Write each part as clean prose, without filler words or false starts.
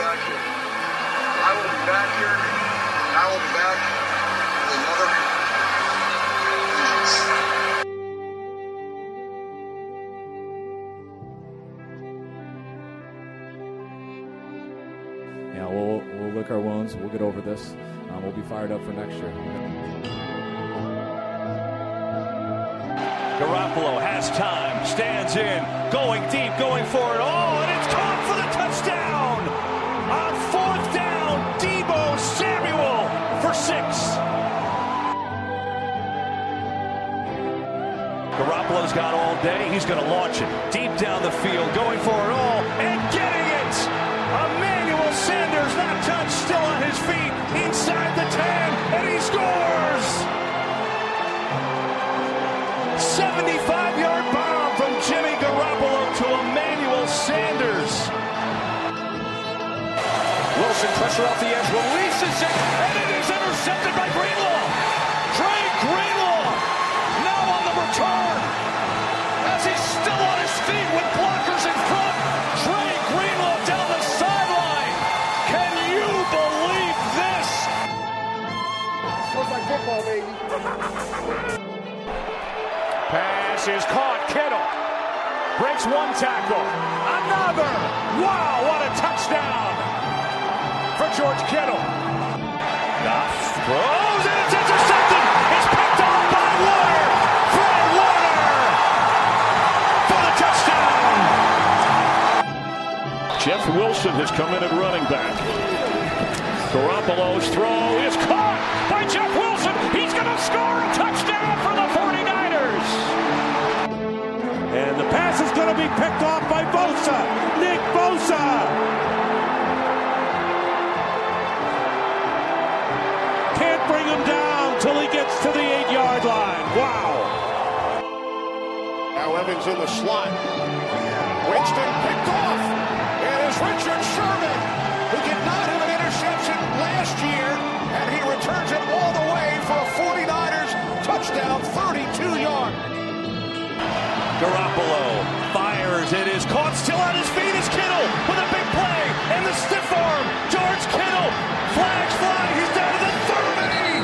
election. I will be back here. I will be back with another. Yeah, we'll lick our wounds. We'll get over this. We'll be fired up for next year. Garoppolo has time, stands in, going deep, going for it all, and it's caught for the touchdown! On fourth down, Deebo Samuel for 6. Garoppolo's got all day. He's going to launch it deep down the field, going for it all, and getting it! Emmanuel Sanders, not touched, still on his feet, inside the 10, and he scores! 75-yard bomb from Jimmy Garoppolo to Emmanuel Sanders. Wilson, pressure off the edge, releases it, and it is intercepted by Greenlaw. Trey Greenlaw now on the return as he's still on his feet with blockers in front. Trey Greenlaw down the sideline. Can you believe this? Looks like football, baby. Pass is caught. Kittle breaks one tackle. Another. Wow, what a touchdown for George Kittle. Goff throws and it's intercepted. It's picked off by Warner. Fred Warner for the touchdown. Jeff Wilson has come in at running back. Garoppolo's throw is caught by Jeff Wilson. He's going to score a touchdown for the 49ers. And the pass is going to be picked off by Bosa. Nick Bosa. Can't bring him down till he gets to the 8-yard line. Wow. Now Evans in the slot. Winston picked off. It is Richard Sherman, who did not have an interception last year, and he returns it all the way for a 49ers touchdown, 32-yard. Garoppolo fires. It is caught. Still on his feet is Kittle with a big play. And the stiff arm. George Kittle. Flags fly. He's down to the 30.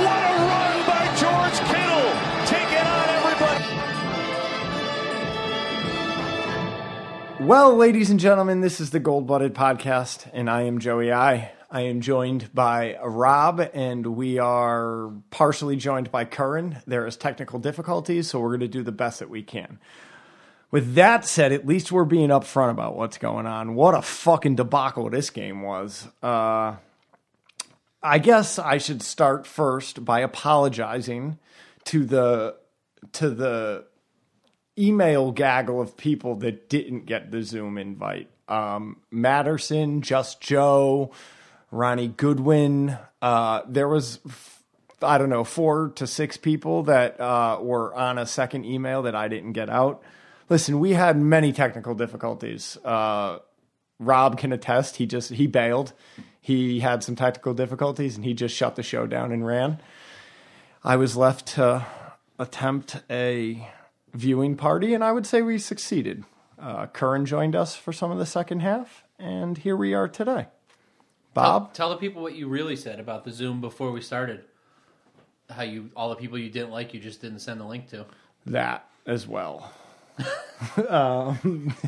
What a run by George Kittle. Taking on everybody. Well, ladies and gentlemen, this is the Gold Blooded Podcast, and I am Joey I. I am joined by Rob, and we are partially joined by Curran. There is technical difficulties, so we're going to do the best that we can. With that said, at least we're being upfront about what's going on. What a fucking debacle this game was. I guess I should start first by apologizing to the email gaggle of people that didn't get the Zoom invite. Matterson, Just Joe, Ronnie Goodwin. There was, 4 to 6 people that were on a second email that I didn't get out. Listen, we had many technical difficulties. Rob can attest. He bailed. He had some technical difficulties, and he just shut the show down and ran. I was left to attempt a viewing party, and I would say we succeeded. Curran joined us for some of the second half, and here we are today. Bob? Tell the people what you really said about the Zoom before we started. How all the people you didn't like, you just didn't send the link to. That as well.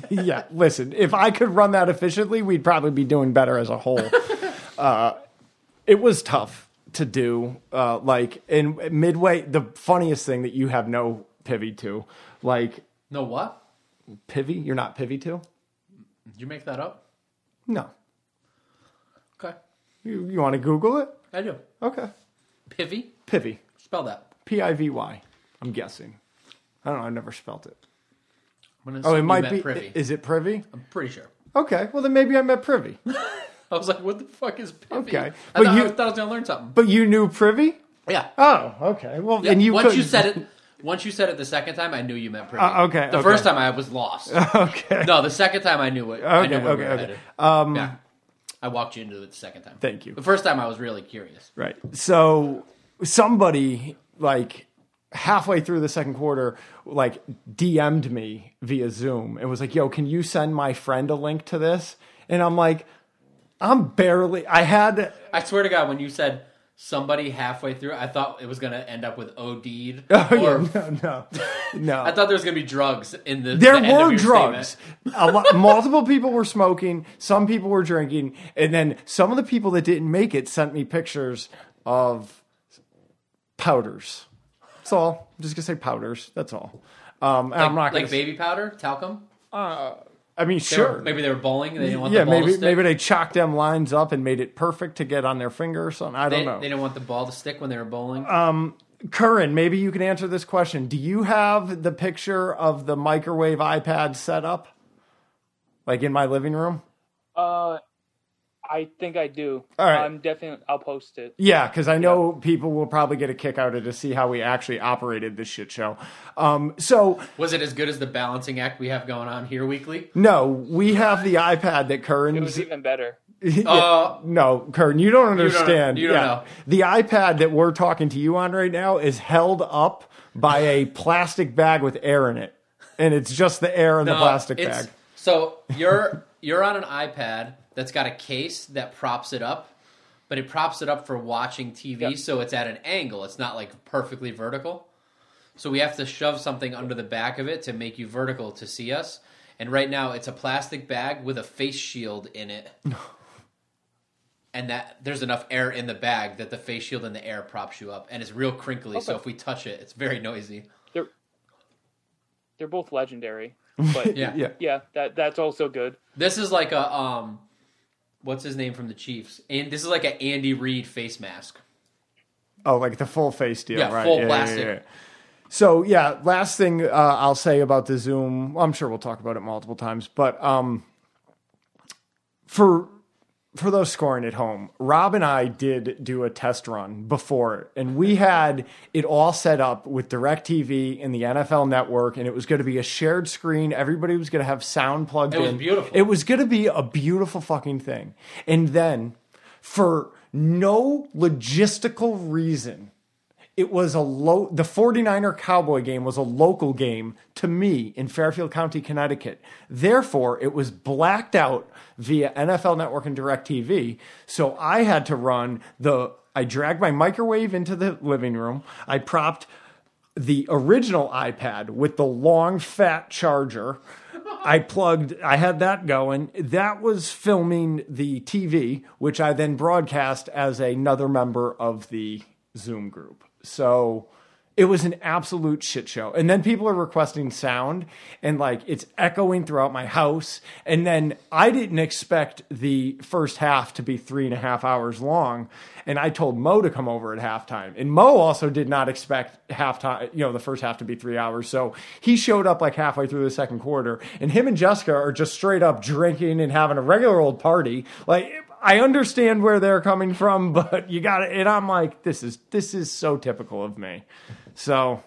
Yeah, listen, if I could run that efficiently, we'd probably be doing better as a whole. It was tough to do. In midway, the funniest thing that you have no pivy to. No what? Pivy? You're not pivy to? Did you make that up? No. Okay. You want to Google it? I do. Okay. Pivy? Pivy. Spell that. P-I-V-Y. I'm guessing. I don't know. I've never spelt it. It might be. Privy. Is it privy? I'm pretty sure. Okay. Well, then maybe I meant privy. I was like, what the fuck is privy? Okay. I thought I was going to learn something. But you knew privy? Yeah. Oh, okay. Well, yeah, and once you said it the second time, I knew you meant privy. Okay. The first time I was lost. Okay. No, the second time I knew what. Okay. I knew where we were Okay. headed. Yeah. I walked you into it the second time. Thank you. The first time I was really curious. Right. So somebody halfway through the second quarter, DM'd me via Zoom. It was like, yo, can you send my friend a link to this? And I'm like, I swear to God, when you said somebody halfway through, I thought it was going to end up with OD'd. No. I thought there was going to be drugs in the There the end of were your drugs. statement. Multiple people were smoking. Some people were drinking. And then some of the people that didn't make it sent me pictures of powders. That's all. I'm just going to say powders. That's all. I'm not like baby powder? Talcum? I mean, sure. Maybe they were bowling and they didn't want the ball to stick. Maybe they chalked them lines up and made it perfect to get on their finger or something. I don't know. They didn't want the ball to stick when they were bowling? Curran, maybe you can answer this question. Do you have the picture of the microwave iPad set up? Like in my living room? I think I do. All right. I'll post it. Yeah, because I know people will probably get a kick out of it to see how we actually operated this shit show. So was it as good as the balancing act we have going on here weekly? No, we have the iPad that Curran. It was even better. No, Curran, you don't understand. You don't know. The iPad that we're talking to you on right now is held up by a plastic bag with air in it, and it's just the air in the plastic bag. So you're on an iPad that's got a case that props it up, but it props it up for watching TV, so it's at an angle. It's not like perfectly vertical. So we have to shove something under the back of it to make you vertical to see us. And right now it's a plastic bag with a face shield in it. And that there's enough air in the bag that the face shield and the air props you up. And it's real crinkly, so if we touch it, it's very noisy. They're both legendary. But yeah, that's also good. This is like a what's his name from the Chiefs? And this is like an Andy Reid face mask. Oh, like the full face deal, yeah, right? Full plastic. Yeah. So yeah, last thing I'll say about the Zoom. I'm sure we'll talk about it multiple times, but for those scoring at home, Rob and I did do a test run before, and we had it all set up with DirecTV and the NFL Network, and it was going to be a shared screen. Everybody was going to have sound plugged in. It was beautiful. It was going to be a beautiful fucking thing. And then, for no logistical reason, it was the 49er Cowboy game was a local game to me in Fairfield County, Connecticut. Therefore, it was blacked out via NFL Network and DirecTV. So I had to I dragged my microwave into the living room. I propped the original iPad with the long, fat charger. I had that going. That was filming the TV, which I then broadcast as another member of the Zoom group. So it was an absolute shit show. And then people are requesting sound, and like it's echoing throughout my house. And then I didn't expect the first half to be 3.5 hours long. And I told Mo to come over at halftime. And Mo also did not expect halftime, the first half to be 3 hours. So he showed up like halfway through the second quarter. And him and Jessica are just straight up drinking and having a regular old party. Like, I understand where they're coming from, but you got it. And I'm like, this is so typical of me. So,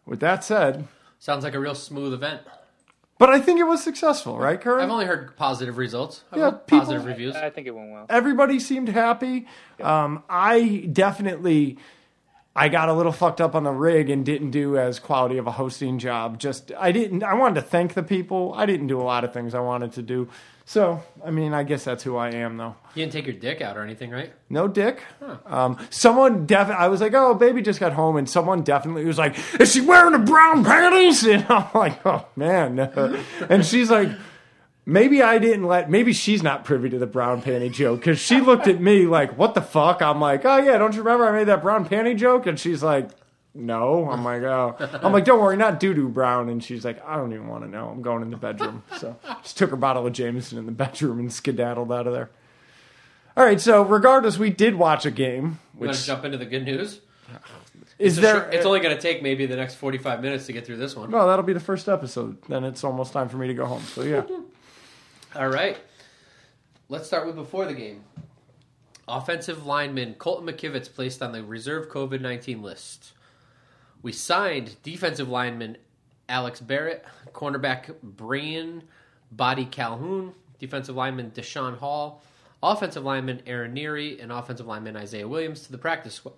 with that said, sounds like a real smooth event. But I think it was successful, right, Curran? I've only heard positive results. Positive reviews. I think it went well. Everybody seemed happy. Yeah. I got a little fucked up on the rig and didn't do as quality of a hosting job. I wanted to thank the people. I didn't do a lot of things I wanted to do. So, I mean, I guess that's who I am, though. You didn't take your dick out or anything, right? No dick. Huh. I was like, oh, baby just got home, and someone definitely was like, is she wearing the brown panties? And I'm like, oh, man. And she's like, maybe she's not privy to the brown panty joke, because she looked at me like, what the fuck? I'm like, oh, yeah, don't you remember I made that brown panty joke? And she's like, no. I'm like, oh. I'm like, don't worry, not doo-doo brown. And she's like, I don't even want to know. I'm going in the bedroom. So just took her bottle of Jameson in the bedroom and skedaddled out of there. All right, so regardless, we did watch a game. You want to jump into the good news? It's only going to take maybe the next 45 minutes to get through this one. No, that'll be the first episode. Then it's almost time for me to go home. So, yeah. All right. Let's start with before the game. Offensive lineman Colton McKivitz placed on the reserve COVID-19 list. We signed defensive lineman Alex Barrett, cornerback Brian Body Calhoun, defensive lineman Deshaun Hall, offensive lineman Aaron Neary, and offensive lineman Isaiah Williams to the practice squad.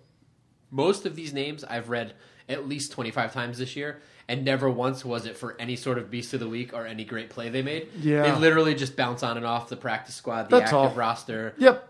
Most of these names I've read at least 25 times this year, and never once was it for any sort of Beast of the Week or any great play they made. Yeah. They literally just bounce on and off the practice squad, the active roster. Yep.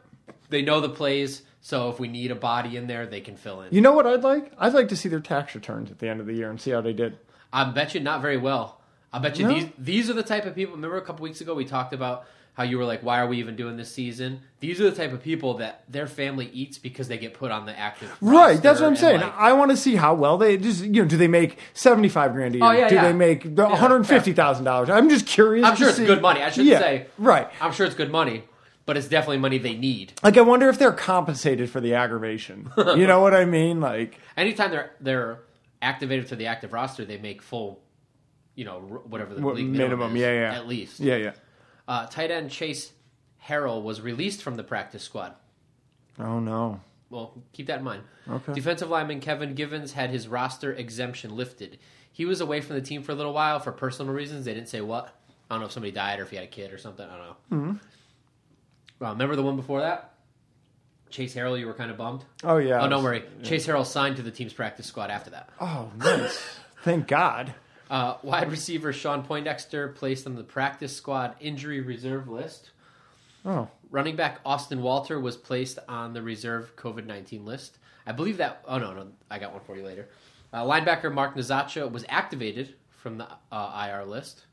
They know the plays, so if we need a body in there, they can fill in. You know what I'd like? I'd like to see their tax returns at the end of the year and see how they did. I bet you not very well. I bet you these are the type of people. Remember a couple weeks ago we talked about how you were like, why are we even doing this season? These are the type of people that their family eats because they get put on the active roster. Right, that's what I'm saying. I want to see how well they just, do they make $75,000 a year? Oh, yeah, do they make $150,000? I'm just curious. I'm sure it's good money. I shouldn't say. Right. I'm sure it's good money, but it's definitely money they need. Like, I wonder if they're compensated for the aggravation. You know what I mean? Like, anytime they're activated to the active roster, they make full, whatever the league minimum is, at least. Yeah. Tight end Chase Harrell was released from the practice squad. Oh, no. Well, keep that in mind. Okay. Defensive lineman Kevin Givens had his roster exemption lifted. He was away from the team for a little while for personal reasons. They didn't say what. I don't know if somebody died or if he had a kid or something. I don't know. Mm-hmm. Remember the one before that? Chase Harrell, you were kind of bummed? Oh, yeah. Oh, don't worry. Yeah. Chase Harrell signed to the team's practice squad after that. Oh, nice. Thank God. Wide receiver Sean Poindexter placed on the practice squad injury reserve list. Oh. Running back Austin Walter was placed on the reserve COVID-19 list. I believe that... Oh, no. I got one for you later. Linebacker Mark Nazacha was activated from the IR list.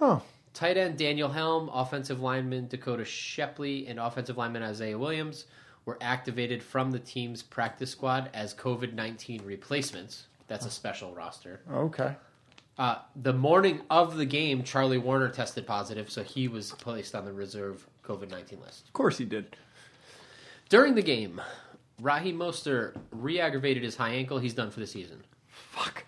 Oh. Tight end Daniel Helm, offensive lineman Dakota Shepley, and offensive lineman Isaiah Williams were activated from the team's practice squad as COVID-19 replacements. That's a special roster. Okay. The morning of the game, Charlie Warner tested positive, so he was placed on the reserve COVID-19 list. Of course he did. During the game, Raheem Mostert re-aggravated his high ankle. He's done for the season. Fuck.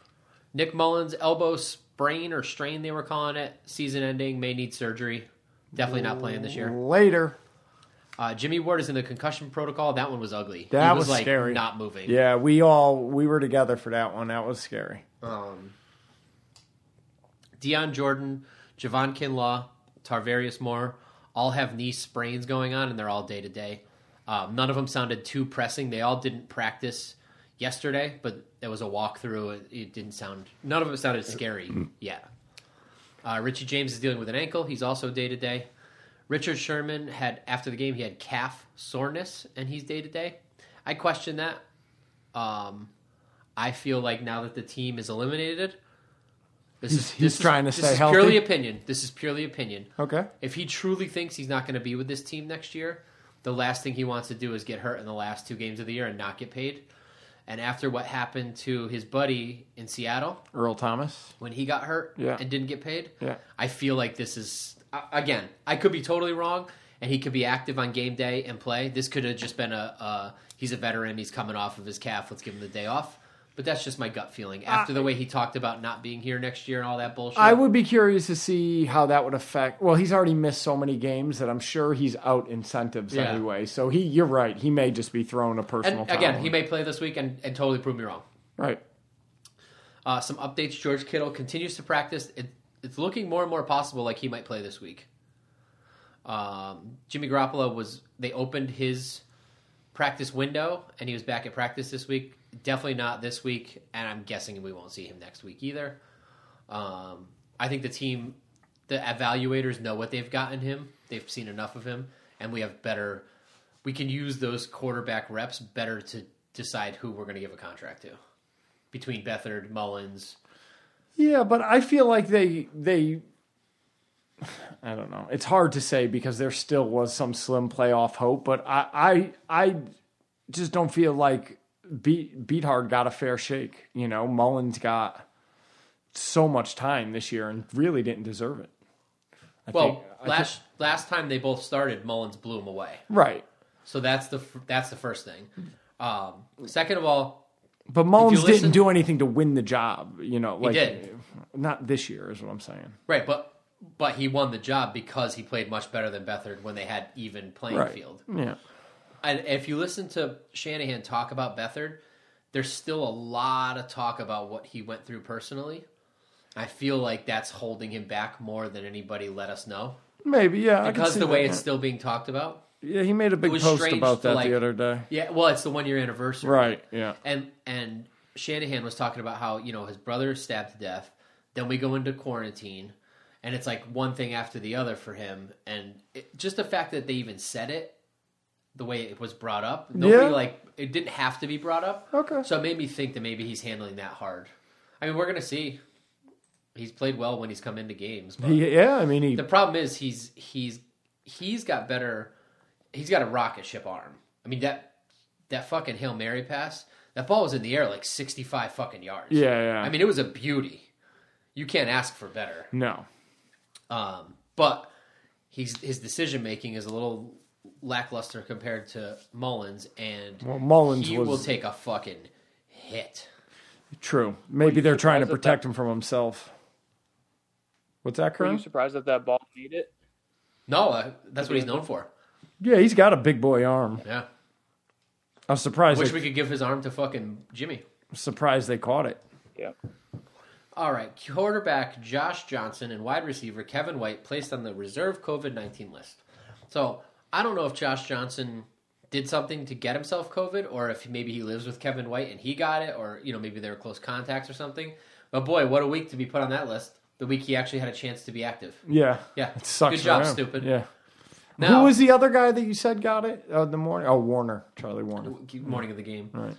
Nick Mullins, elbow sprain or strain they were calling it, season ending, may need surgery. Definitely not playing this year. Later. Jimmy Ward is in the concussion protocol. That one was ugly. That he was like scary. Not moving. Yeah, we were together for that one. That was scary. Deion Jordan, Javon Kinlaw, Tarvarius Moore all have knee sprains going on, and they're all day-to-day. None of them sounded too pressing. They all didn't practice yesterday, but there was a walkthrough. It didn't sound... None of it sounded scary yet. Richie James is dealing with an ankle. He's also day-to-day. Richard Sherman after the game, he had calf soreness, and he's day-to-day. I question that. I feel like now that the team is eliminated... He's trying to stay healthy. This is purely opinion. Okay. If he truly thinks he's not going to be with this team next year, the last thing he wants to do is get hurt in the last 2 games of the year and not get paid. And after what happened to his buddy in Seattle, Earl Thomas, when he got hurt and didn't get paid, I feel like this is, again, I could be totally wrong, and he could be active on game day and play. This could have just been he's a veteran, he's coming off of his calf, let's give him the day off. But that's just my gut feeling. After the way he talked about not being here next year and all that bullshit. I would be curious to see how that would affect... Well, he's already missed so many games that I'm sure he's out incentives anyway. So you're right. He may just be throwing a personal foul. Again, he may play this week and totally prove me wrong. Right. Some updates. George Kittle continues to practice. It's looking more and more possible like he might play this week. Jimmy Garoppolo they opened his practice window, and he was back at practice this week. Definitely not this week, and I'm guessing we won't see him next week either. I think the evaluators know what they've got in him. They've seen enough of him, and we can use those quarterback reps better to decide who we're going to give a contract to. Between Beathard, Mullins. Yeah, but I feel like they I don't know. It's hard to say because there still was some slim playoff hope, but I just don't feel like Beathard got a fair shake. Mullins got so much time this year and really didn't deserve it. Last time they both started, Mullins blew him away. Right. So that's the first thing. Second of all, but Mullins didn't do anything to win the job. He did. Not this year, is what I'm saying. Right, but he won the job because he played much better than Beathard when they had even playing field. Yeah. And if you listen to Shanahan talk about Beathard, there's still a lot of talk about what he went through personally. I feel like that's holding him back more than anybody let us know. Maybe, yeah. Because the way it's still being talked about. Yeah, he made a big post about that the other day. Yeah, well, it's the 1-year anniversary. Right, yeah. And Shanahan was talking about how, his brother is stabbed to death. Then we go into quarantine, and it's like one thing after the other for him. And just the fact that they even said it, the way it was brought up, it didn't have to be brought up. Okay. So it made me think that maybe he's handling that hard. I mean, we're going to see. He's played well when he's come into games. But the problem is he's got a rocket ship arm. I mean, that fucking Hail Mary pass, that ball was in the air like 65 fucking yards. Yeah. I mean, it was a beauty. You can't ask for better. No. But his decision making is a little lackluster compared to Mullins, and he will take a fucking hit. True. Maybe they're trying to protect him from himself. What's that, Kurt? Were you surprised that ball made it? No, that's what he's known for. Yeah, he's got a big boy arm. Yeah. I'm surprised. Wish we could give his arm to fucking Jimmy. I'm surprised they caught it. Yeah. All right, quarterback Josh Johnson and wide receiver Kevin White placed on the reserve COVID-19 list. So I don't know if Josh Johnson did something to get himself COVID, or if maybe he lives with Kevin White and he got it, or maybe they were close contacts or something. But boy, what a week to be put on that list. The week he actually had a chance to be active. Yeah. It sucks. Good job, him. stupid. Yeah. Now, who was the other guy that you said got it in the morning? Oh, Charlie Warner. Morning of the game. Right.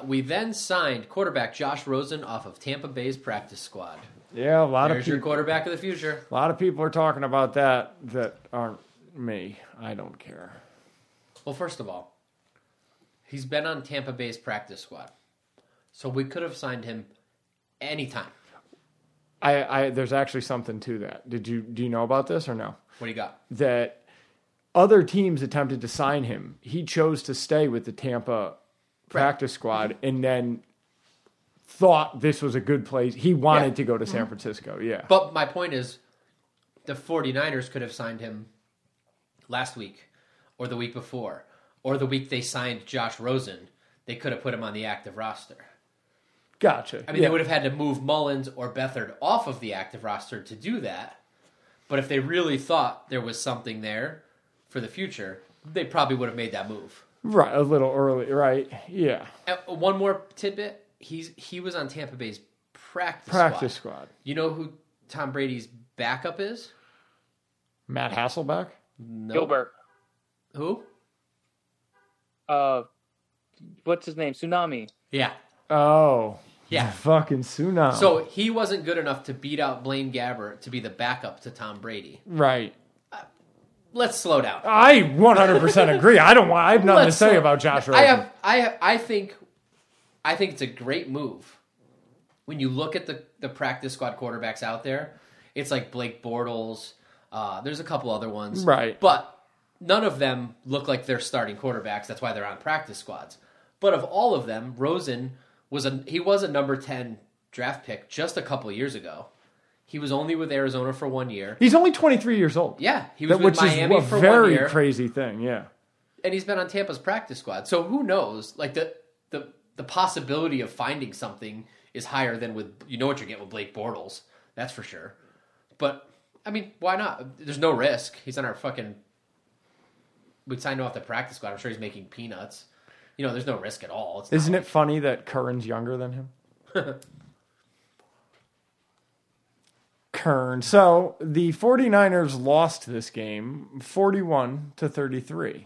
We then signed quarterback Josh Rosen off of Tampa Bay's practice squad. Yeah, There's your quarterback of the future. A lot of people are talking about that aren't me. I don't care. Well, first of all, he's been on Tampa Bay's practice squad, so we could have signed him anytime. There's actually something to that. Do you know about this or no? What do you got? That other teams attempted to sign him. He chose to stay with the Tampa practice squad and then thought this was a good place. He wanted to go to San Francisco, yeah. But my point is, the 49ers could have signed him last week or the week before or the week they signed Josh Rosen. They could have put him on the active roster. Gotcha. I mean, they would have had to move Mullins or Beathard off of the active roster to do that. But if they really thought there was something there for the future, they probably would have made that move. Right, a little early, right? Yeah. One more tidbit. He was on Tampa Bay's practice squad. You know who Tom Brady's backup is? Matt Hasselbeck? No. Gilbert. Who? What's his name? Tsunami. Yeah. Oh. Yeah. Fucking Tsunami. So he wasn't good enough to beat out Blaine Gabbert to be the backup to Tom Brady. Right. Let's slow down. I 100% agree. I have nothing to say about Josh Rosen. I think it's a great move. When you look at the practice squad quarterbacks out there, it's like Blake Bortles. There's a couple other ones. Right. But none of them look like they're starting quarterbacks. That's why they're on practice squads. But of all of them, Rosen was a number 10 draft pick just a couple years ago. He was only with Arizona for 1 year. He's only 23 years old. Yeah, he was with Miami for 1 year. Which is a very crazy thing, yeah. And he's been on Tampa's practice squad. So who knows? Like the possibility of finding something is higher than with what you're getting with Blake Bortles. That's for sure. But I mean, why not? There's no risk. He's on our fucking. We signed him off the practice squad. I'm sure he's making peanuts. There's no risk at all. Isn't it funny that Curran's younger than him? Kern. So the 49ers lost this game 41-33.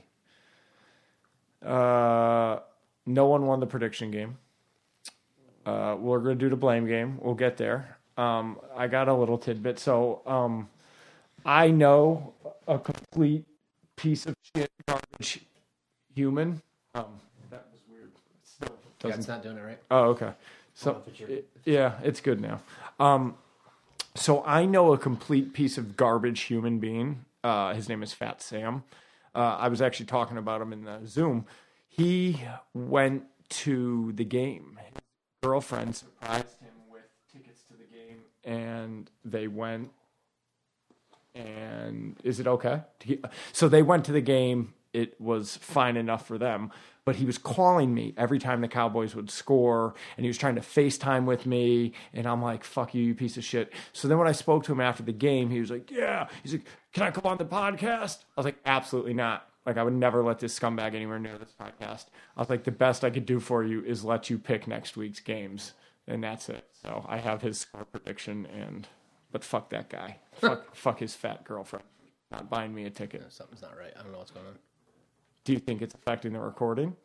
No one won the prediction game. We're going to do the blame game. We'll get there. I got a little tidbit. So I know a complete piece of shit garbage human. That was weird. It's not doing it right. Oh, okay. So yeah, it's good now. So I know a complete piece of garbage human being. His name is Fat Sam. I was actually talking about him in the Zoom. He went to the game. His girlfriend surprised him with tickets to the game, and they went. And is it okay? So they went to the game. It was fine enough for them. But he was calling me every time the Cowboys would score, and he was trying to FaceTime with me, and I'm like, fuck you, you piece of shit. So then when I spoke to him after the game, he was like, yeah. He's like, can I come on the podcast? I was like, absolutely not. Like, I would never let this scumbag anywhere near this podcast. I was like, the best I could do for you is let you pick next week's games, and that's it. So I have his score prediction, but fuck that guy. Fuck his fat girlfriend. Not buying me a ticket. No, something's not right. I don't know what's going on. Do you think it's affecting the recording?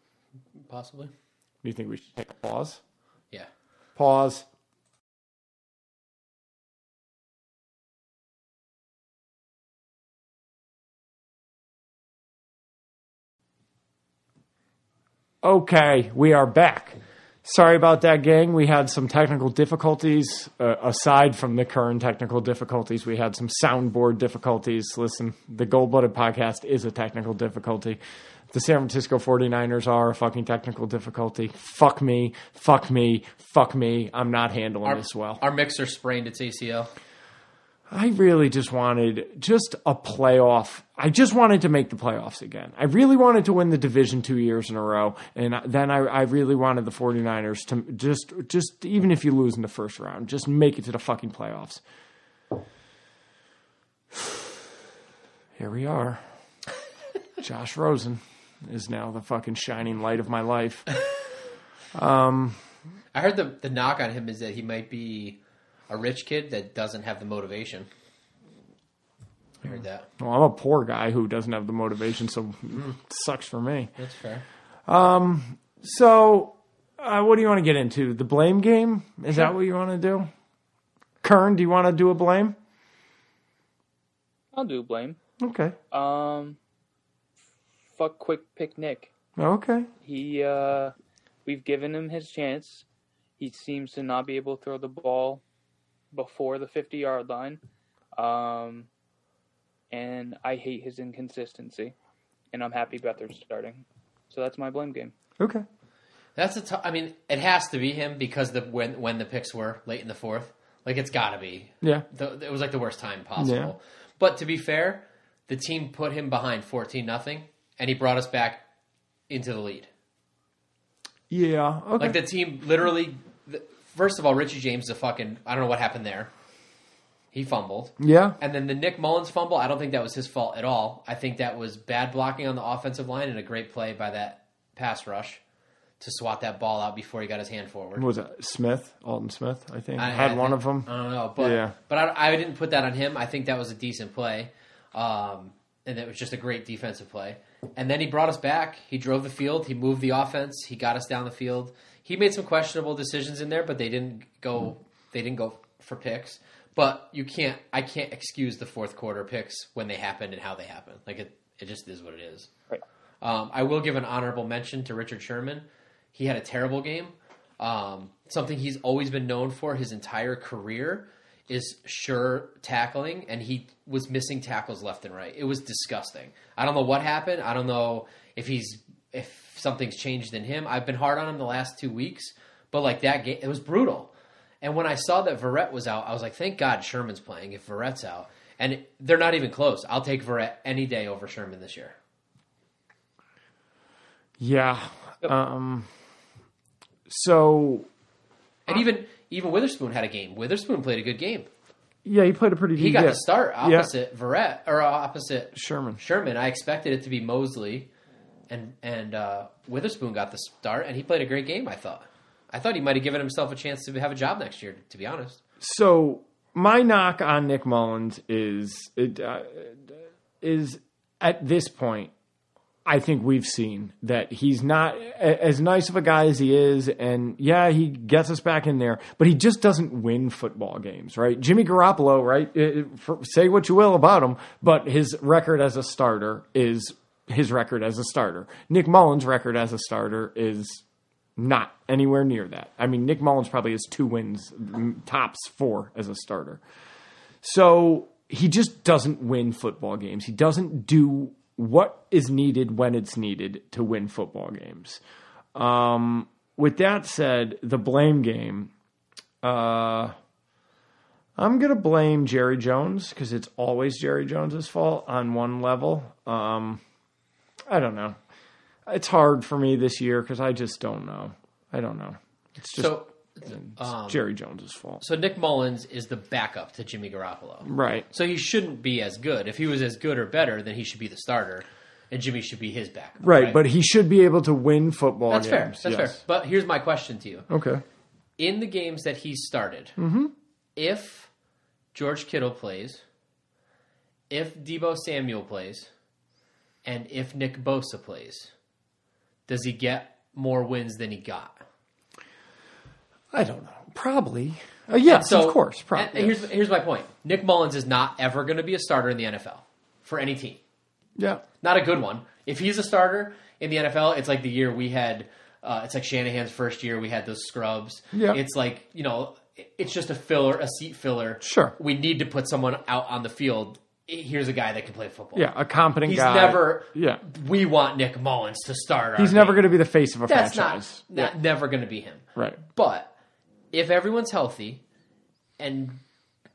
Possibly. Do you think we should take a pause? Yeah. Pause. Okay, we are back. Sorry about that, gang. We had some technical difficulties. Aside from the current technical difficulties, we had some soundboard difficulties. Listen, the Gold-Blooded podcast is a technical difficulty. The San Francisco 49ers are a fucking technical difficulty. Fuck me. Fuck me. Fuck me. I'm not handling this well. Our mixer sprained its ACL. I really just wanted a playoff. I just wanted to make the playoffs again. I really wanted to win the division 2 years in a row. And then I really wanted the 49ers to just even if you lose in the first round, just make it to the fucking playoffs. Here we are. Josh Rosen is now the fucking shining light of my life. I heard the knock on him is that he might be a rich kid that doesn't have the motivation. I heard that. Well, I'm a poor guy who doesn't have the motivation, so it sucks for me. That's fair. So, what do you want to get into? The blame game? Is that what you want to do? Kern, do you want to do a blame? I'll do blame. Okay. Fuck quick pick Nick. Okay. We've given him his chance. He seems to not be able to throw the ball before the 50-yard line. And I hate his inconsistency. And I'm happy Beathard's starting. So that's my blame game. Okay. That's it has to be him because when the picks were late in the fourth. Like, it's got to be. Yeah. It was like the worst time possible. Yeah. But to be fair, the team put him behind 14-0, and he brought us back into the lead. Yeah. Okay. Like, the team literally... First of all, Richie James is I don't know what happened there. He fumbled. Yeah. And then the Nick Mullins fumble, I don't think that was his fault at all. I think that was bad blocking on the offensive line and a great play by that pass rush to swat that ball out before he got his hand forward. What was it? Alton Smith, I think. Had one of them. I don't know. But I didn't put that on him. I think that was a decent play. And it was just a great defensive play. And then he brought us back. He drove the field. He moved the offense. He got us down the field. He made some questionable decisions in there, but they didn't go for picks. But I can't excuse the fourth quarter picks when they happened and how they happened. Like, it just is what it is. Right. I will give an honorable mention to Richard Sherman. He had a terrible game. Something he's always been known for his entire career is sure tackling, and he was missing tackles left and right. It was disgusting. I don't know what happened. I don't know if something's changed in him. I've been hard on him the last 2 weeks, but like that game, it was brutal. And when I saw that Verrett was out, I was like, thank God Sherman's playing if Verrett's out. And they're not even close. I'll take Verrett any day over Sherman this year. Yeah. Yep. And even Witherspoon had a game. Witherspoon played a good game. Yeah, he played a pretty He got the start opposite Verrett, or opposite Sherman. I expected it to be Mosley, and Witherspoon got the start, and he played a great game, I thought. I thought he might have given himself a chance to have a job next year, to be honest. So my knock on Nick Mullins is at this point, I think we've seen that he's not as nice of a guy as he is, and yeah, he gets us back in there, but he just doesn't win football games, right? Jimmy Garoppolo, right? Say what you will about him, but his record as a starter is his record as a starter. Nick Mullins' record as a starter is not anywhere near that. I mean, Nick Mullins probably has 2 wins, tops 4 as a starter. So he just doesn't win football games. He doesn't do what is needed when it's needed to win football games. With that said, the blame game, I'm going to blame Jerry Jones because it's always Jerry Jones's fault on one level. I don't know. It's hard for me this year because I just don't know. I don't know. It's just it's Jerry Jones's fault. So Nick Mullins is the backup to Jimmy Garoppolo. Right. So he shouldn't be as good. If he was as good or better, then he should be the starter. and Jimmy should be his backup. Right, but he should be able to win football That's games. Fair. That's fair. But here's my question to you. Okay. In the games that he started, if George Kittle plays, if Deebo Samuel plays, and if Nick Bosa plays, does he get more wins than he got? I don't know. Probably. Yes, of course. Probably. Here's my point. Nick Mullins is not ever going to be a starter in the NFL for any team. Yeah. Not a good one. If he's a starter in the NFL, it's like the year we had, it's like Shanahan's first year, we had those scrubs. Yeah. It's like, it's just a filler, a seat filler. Sure. We need to put someone out on the field. Here's a guy that can play football. Yeah, a competent He's guy. never, yeah. We want Nick Mullins to start. He's never going to be the face of a That's franchise. not never going to be him. Right. But if everyone's healthy and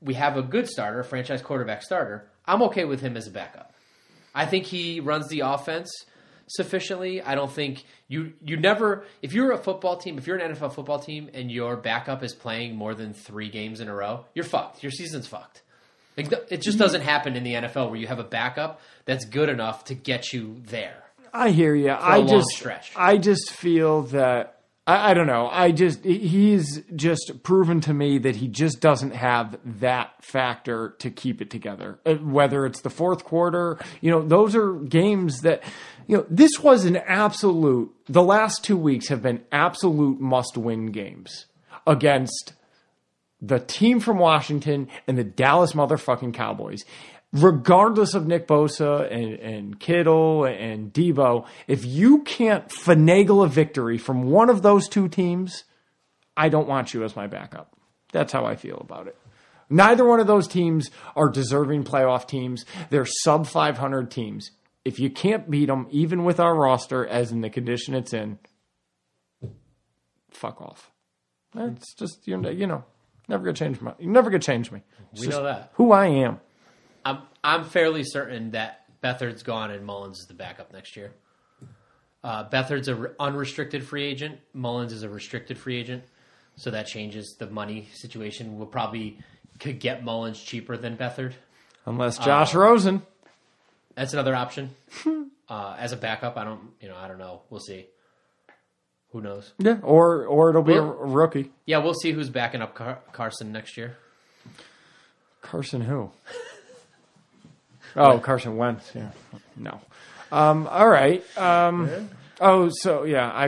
we have a good starter, a franchise quarterback starter, I'm okay with him as a backup. I think he runs the offense sufficiently. I don't think you never, if you're a football team, if you're an NFL football team and your backup is playing more than 3 games in a row, you're fucked. Your season's fucked. It just doesn't happen in the NFL where you have a backup that's good enough to get you there. I hear you. I just feel that I don't know. He's just proven to me that he just doesn't have that factor to keep it together. Whether it's the fourth quarter, those are games that, this was the last 2 weeks have been absolute must-win games against the team from Washington and the Dallas motherfucking Cowboys. Regardless of Nick Bosa and Kittle and Deebo, if you can't finagle a victory from one of those 2 teams, I don't want you as my backup. That's how I feel about it. Neither one of those teams are deserving playoff teams. They're sub-500 teams. If you can't beat them, even with our roster, as in the condition it's in, fuck off. It's just, never gonna change me. You're never gonna change me. We know that. Who I am. I'm fairly certain that Beathard's gone and Mullins is the backup next year. Beathard's an unrestricted free agent. Mullins is a restricted free agent. So that changes the money situation. We'll probably could get Mullins cheaper than Beathard. Unless Josh Rosen. That's another option. As a backup, I don't know. We'll see. Who knows? Yeah, or it'll be a rookie. Yeah, we'll see who's backing up Carson next year. Carson who? Oh, Carson Wentz. Yeah. No. All right. I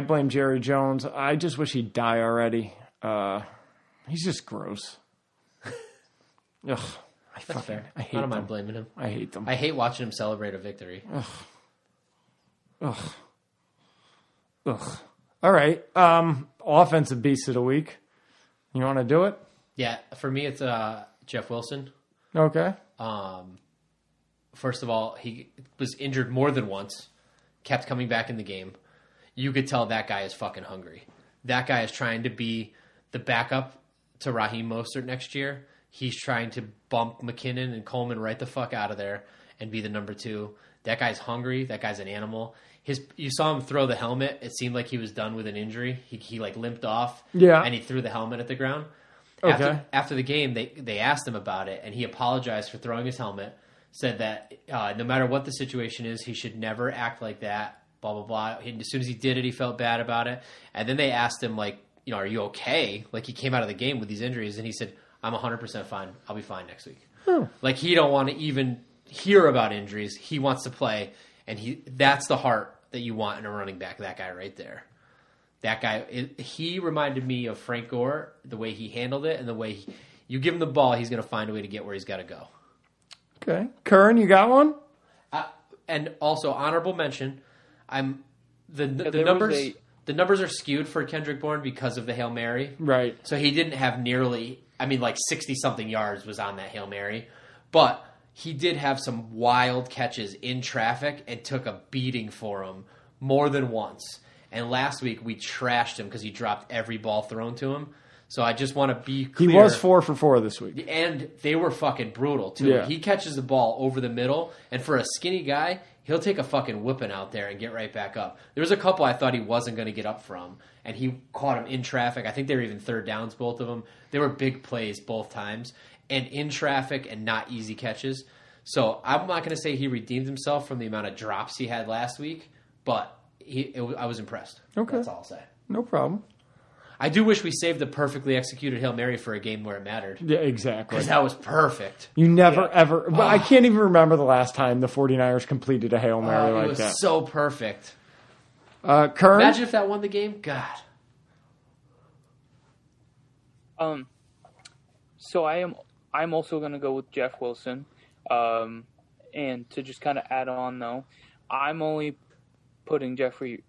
blame Jerry Jones. I just wish he'd die already. He's just gross. Ugh. That's fair. I hate I don't them. mind blaming him. I hate them. I hate watching him celebrate a victory. Ugh. All right. Offensive beast of the week. You want to do it? Yeah, for me, it's Jeff Wilson. Okay. First of all, he was injured more than once, kept coming back in the game. You could tell that guy is fucking hungry. That guy is trying to be the backup to Raheem Mostert next year. He's trying to bump McKinnon and Coleman right the fuck out of there and be the number 2. That guy's hungry. That guy's an animal. You saw him throw the helmet. It seemed like he was done with an injury. He like limped off. Yeah. And he threw the helmet at the ground. Okay. After the game, they asked him about it, and he apologized for throwing his helmet. Said that no matter what the situation is, he should never act like that, blah, blah, blah. And as soon as he did it, he felt bad about it. And then they asked him, like, are you okay? Like, he came out of the game with these injuries, and he said, I'm 100% fine. I'll be fine next week. Like, he don't want to even hear about injuries. He wants to play, and that's the heart that you want in a running back, that guy right there. That guy, he reminded me of Frank Gore, the way he handled it, and the way you give him the ball, he's going to find a way to get where he's got to go. Okay. Curran, you got one? And also, honorable mention, the numbers are skewed for Kendrick Bourne because of the Hail Mary. Right. So he didn't have nearly, 60-something yards was on that Hail Mary. But he did have some wild catches in traffic and took a beating for him more than once. And last week, we trashed him because he dropped every ball thrown to him. So I just want to be clear. He was 4 for 4 this week. And they were fucking brutal, too. Yeah. He catches the ball over the middle, and for a skinny guy, he'll take a fucking whipping out there and get right back up. There was a couple I thought he wasn't going to get up from, and he caught him in traffic. I think they were even third downs, both of them. They were big plays both times, and in traffic and not easy catches. So I'm not going to say he redeemed himself from the amount of drops he had last week, but I was impressed. Okay. That's all I'll say. No problem. I do wish we saved the perfectly executed Hail Mary for a game where it mattered. Yeah, exactly. Because that was perfect. You never, ever... But I can't even remember the last time the 49ers completed a Hail Mary like that. It was so perfect. Curran? Imagine if that won the game. God. So I'm also going to go with Jeff Wilson. And to just kind of add on, though, I'm only putting Jeffrey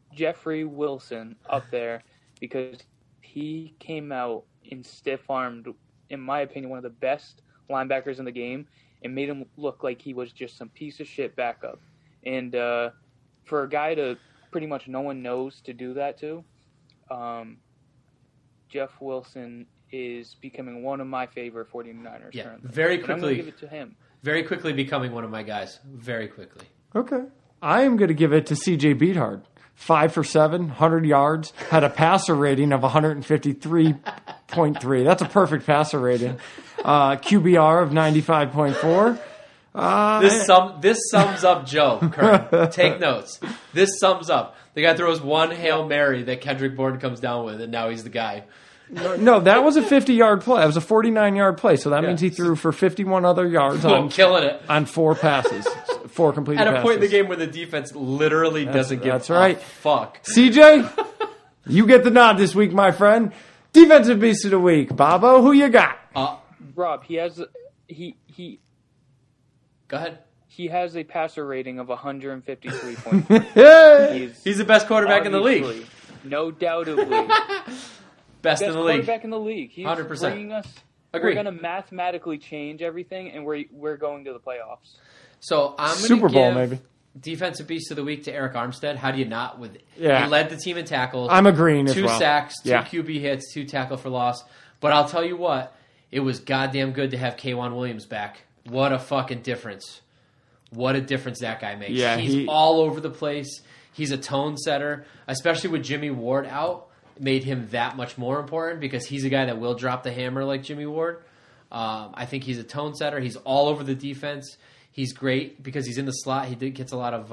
Wilson up there because he came out and stiff-armed, in my opinion, one of the best linebackers in the game and made him look like he was just some piece of shit backup. And for a guy to pretty much no one knows to do that to, Jeff Wilson is becoming one of my favorite 49ers currently. Very quickly. And I'm going to give it to him. Very quickly becoming one of my guys. Very quickly. Okay. I am going to give it to C.J. Beathard. 5 for 7, 100 yards, had a passer rating of 153.3. That's a perfect passer rating. QBR of 95.4. This sums up Joe. Curran. Take notes. This sums up. The guy throws one Hail Mary that Kendrick Bourne comes down with, and now he's the guy. No, that was a 50-yard play. That was a 49-yard play, so that means he threw for 51 other yards killing it on 4 passes. 4 completed passes. At a point in the game where the defense literally doesn't give a fuck. CJ, you get the nod this week, my friend. Defensive Beast of the Week. Bobo, who you got? Rob, he Go ahead. He has a passer rating of 153.3. He's the best quarterback in the league. No doubtably. Best in the league. Quarterback in the league. He's 100%. bringing us. Agree. We're going to mathematically change everything, and we're going to the playoffs. So I'm going to Super Bowl, maybe. Defensive Beast of the Week to Eric Armstead. How do you not? He led the team in tackles. I'm agreeing as well. 2 sacks, 2 QB hits, 2 tackle for loss. But I'll tell you what, it was goddamn good to have K'Wan Williams back. What a fucking difference. What a difference that guy makes. Yeah, he's all over the place. He's a tone setter, especially with Jimmy Ward out. Made him that much more important because he's a guy that will drop the hammer like Jimmy Ward. I think he's a tone setter. He's all over the defense. He's great because he's in the slot. He gets a lot of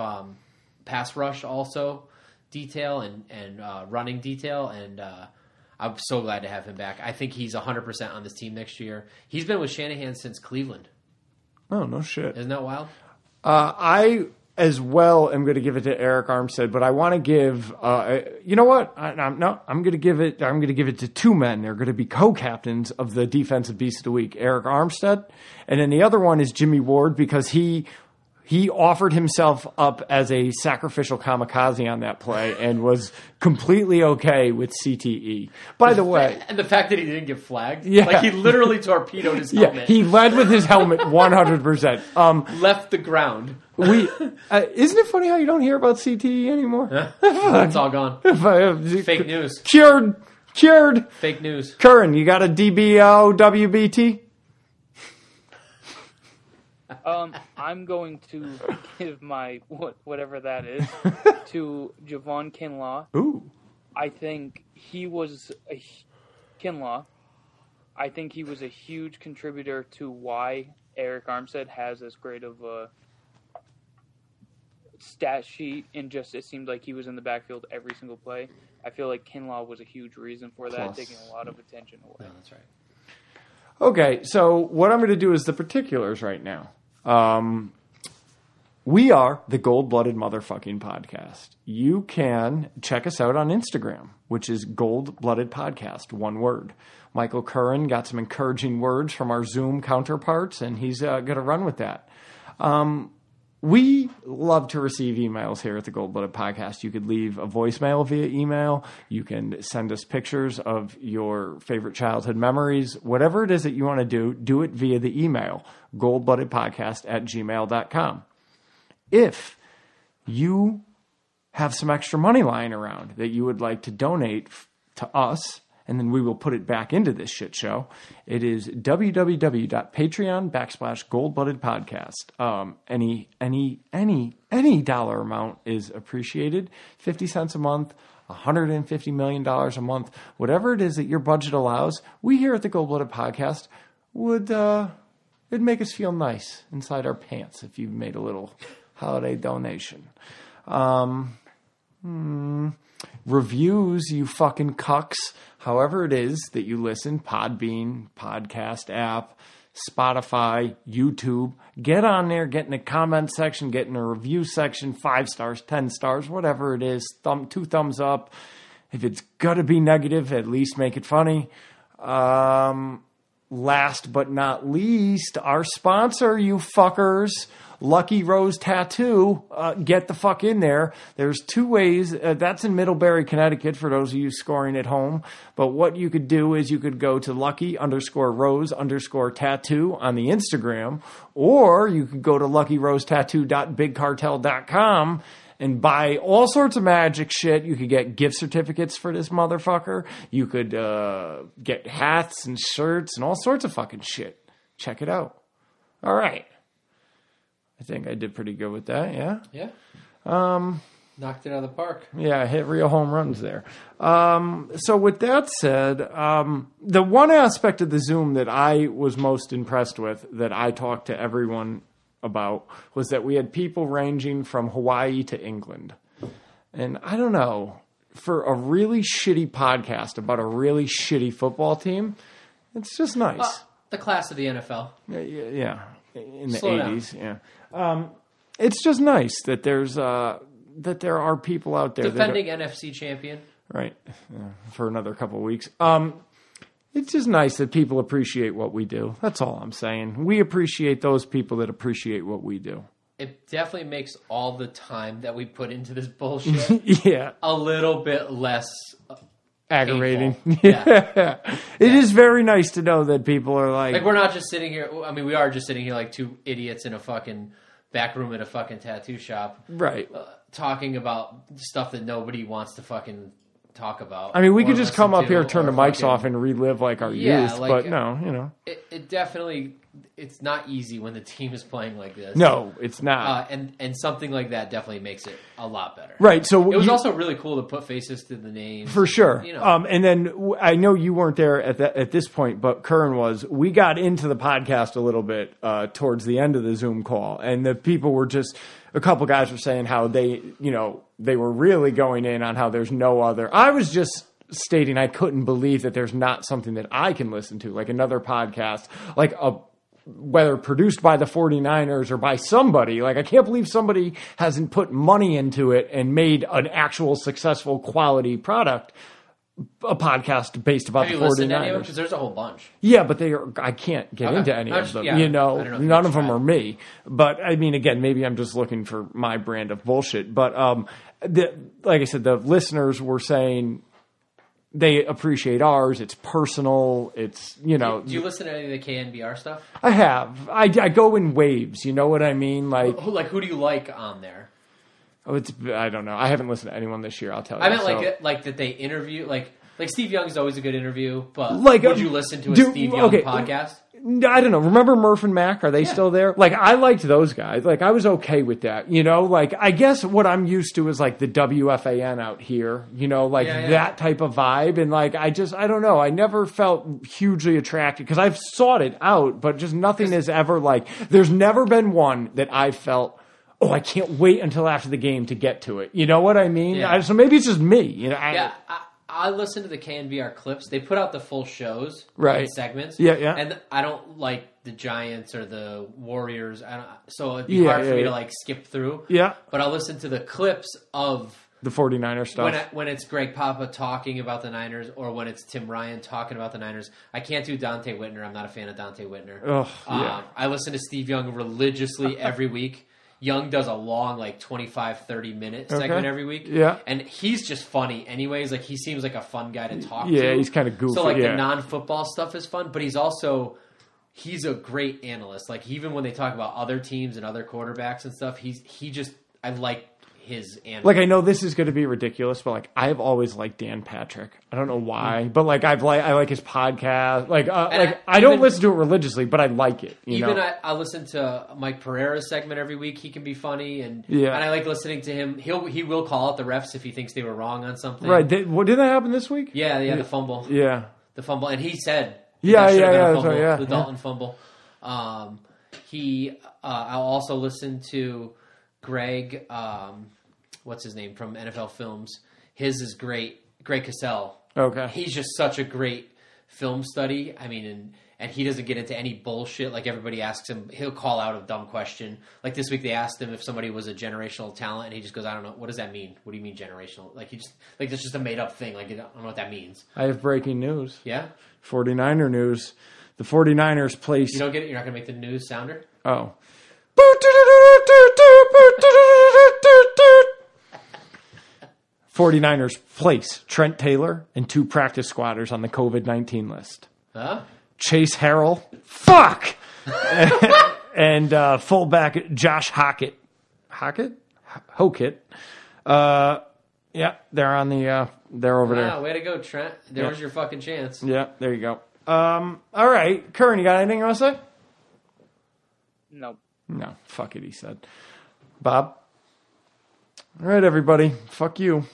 pass rush also detail and running detail, and I'm so glad to have him back. I think he's 100% on this team next year. He's been with Shanahan since Cleveland. Oh, no shit. Isn't that wild? I as well am going to give it to Eric Armstead, but I want to give. You know what? I'm going to give it. I'm going to give it to 2 men. They're going to be co-captains of the Defensive Beast of the Week, Eric Armstead, and then the other one is Jimmy Ward because he offered himself up as a sacrificial kamikaze on that play and was completely okay with CTE. By the way, and the fact that he didn't get flagged, yeah. Like he literally torpedoed his helmet. He led with his helmet 100%. Left the ground. Isn't it funny how you don't hear about CTE anymore? It's all gone. Fake news. Cured. Fake news. Curran, you got a DBO WBT? I'm going to give my whatever that is to Javon Kinlaw. Ooh. I think he was Kinlaw. I think he was a huge contributor to why Eric Armstead has as great of a stat sheet, and just it seemed like he was in the backfield every single play. I feel like Kinlaw was a huge reason for that, taking a lot of attention away. Yeah, that's right. Okay, so what I'm going to do is the particulars right now. We are the Gold-Blooded Motherfucking Podcast. You can check us out on Instagram, which is Gold-Blooded Podcast, one word. Michael Curran got some encouraging words from our Zoom counterparts, and he's going to run with that. We love to receive emails here at the Gold-Blooded Podcast. You could leave a voicemail via email. You can send us pictures of your favorite childhood memories. Whatever it is that you want to do it via the email, goldbloodedpodcast@gmail.com. If you have some extra money lying around that you would like to donate to us, and then we will put it back into this shit show, it is www.patreon.com/goldbloodedpodcast. Any dollar amount is appreciated. 50 cents a month, $150 million a month, whatever it is that your budget allows, we here at the Gold Blooded Podcast would It'd make us feel nice inside our pants if you made a little holiday donation. Reviews, you fucking cucks. However it is that you listen, Podbean, podcast app, Spotify, YouTube. Get on there, get in the comment section, get in the review section, 5 stars, 10 stars, whatever it is. 2 thumbs up. If it's going to be negative, at least make it funny. Last but not least, our sponsor, you fuckers, Lucky Rose Tattoo. Get the fuck in there. There's 2 ways. That's in Middlebury, Connecticut, for those of you scoring at home. But what you could do is you could go to lucky_rose_tattoo on the Instagram, or you could go to luckyrosetattoo.bigcartel.com and buy all sorts of magic shit. You could get gift certificates for this motherfucker. You could get hats and shirts and all sorts of fucking shit. Check it out. All right. I think I did pretty good with that, yeah? Yeah. Knocked it out of the park. Yeah, I hit real home runs there. So with that said, the one aspect of the Zoom that I was most impressed with, that I talked to everyone about, was that we had people ranging from Hawaii to England. And I don't know, for a really shitty podcast about a really shitty football team, it's just nice. The class of the NFL. Yeah. In the Slow 80s, down. Yeah. It's just nice that there's that there are people out there. Defending NFC champion. Right. For another couple of weeks. It's just nice that people appreciate what we do. That's all I'm saying. We appreciate those people that appreciate what we do. It definitely makes all the time that we put into this bullshit a little bit less aggravating. Yeah. It is very nice to know that people are like we're not just sitting here. I mean, we are just sitting here like 2 idiots in a fucking back room at a fucking tattoo shop. Right. Talking about stuff that nobody wants to fucking talk about. I mean, we could just come up here, turn the mics off, and relive like our youth, but no, you know. It definitely, it's not easy when the team is playing like this. No, it's not. And something like that definitely makes it a lot better. Right. So it was also really cool to put faces to the names. For sure. You know. And then I know you weren't there at this point, but Curran was. We got into the podcast a little bit towards the end of the Zoom call, and the people were just, a couple guys were saying how they were really going in on how there's no other. I was just stating I couldn't believe that there's not something that I can listen to, like another podcast, like whether produced by the 49ers or by somebody. Like, I can't believe somebody hasn't put money into it and made an actual successful quality product, a podcast based about the 49ers. Have you listened to any of them? Because there's a whole bunch. Yeah, but I can't get into any of them. Yeah, none of them are me. But, I mean, again, maybe I'm just looking for my brand of bullshit. But, like I said, the listeners were saying they appreciate ours. It's personal. It's, Do you listen to any of the KNBR stuff? I have. I go in waves. You know what I mean? Like who do you like on there? Oh, I don't know. I haven't listened to anyone this year. I'll tell you. I meant like that they interview like Steve Young is always a good interview, but would you listen to a Steve Young podcast? I don't know. Remember Murph and Mac? Are they still there? Like, I liked those guys. Like, I was okay with that. Like, I guess what I'm used to is like the WFAN out here. That type of vibe. And like, I don't know. I never felt hugely attracted because I've sought it out, but just nothing is ever like. There's never been one that I felt, oh, I can't wait until after the game to get to it. You know what I mean? Yeah. So maybe it's just me. I listen to the KNBR clips. They put out the full shows, right? Segments, yeah. And I don't like the Giants or the Warriors. So it'd be hard for me to like skip through. Yeah, but I'll listen to the clips of the 49ers stuff. When it's Greg Papa talking about the Niners, or when it's Tim Ryan talking about the Niners. I can't do Dante Whitner. I'm not a fan of Dante Whitner. Oh, yeah. I listen to Steve Young religiously every week. Young does a long, 25, 30-minute segment every week. Yeah. And he's just funny anyways. Like, he seems like a fun guy to talk to. Yeah, he's kind of goofy. So, the non-football stuff is fun, but he's a great analyst. Like, even when they talk about other teams and other quarterbacks and stuff, I like his analysis. Like, I know this is going to be ridiculous, but I've always liked Dan Patrick. I don't know why, but I like his podcast. I don't listen to it religiously, but I like it. I listen to Mike Pereira's segment every week. He can be funny, and I like listening to him. He will call out the refs if he thinks they were wrong on something. Right? Did that happen this week? Yeah, the fumble. Yeah, the fumble, and he said, the Dalton fumble. I'll also listen to Greg, what's his name, from NFL Films. His is great. Greg Cassell. Okay. He's just such a great film study. I mean, and he doesn't get into any bullshit like everybody asks him. He'll call out a dumb question. Like this week they asked him if somebody was a generational talent, and he just goes, I don't know. What does that mean? What do you mean generational? Like that's just a made up thing. Like I don't know what that means. I have breaking news. Yeah? 49er news. The 49ers place. You don't get it? You're not going to make the news sounder? Oh. 49ers place Trent Taylor and 2 practice squatters on the COVID-19 list. Huh? Chase Harrell. Fuck! and fullback Josh Hockett. Hokett. Yeah, they're on the, they're over there. Way to go, Trent. There was your fucking chance. Yeah, there you go. All right. Curran, you got anything you want to say? Nope. No. Fuck it, he said. Bob? All right, everybody. Fuck you.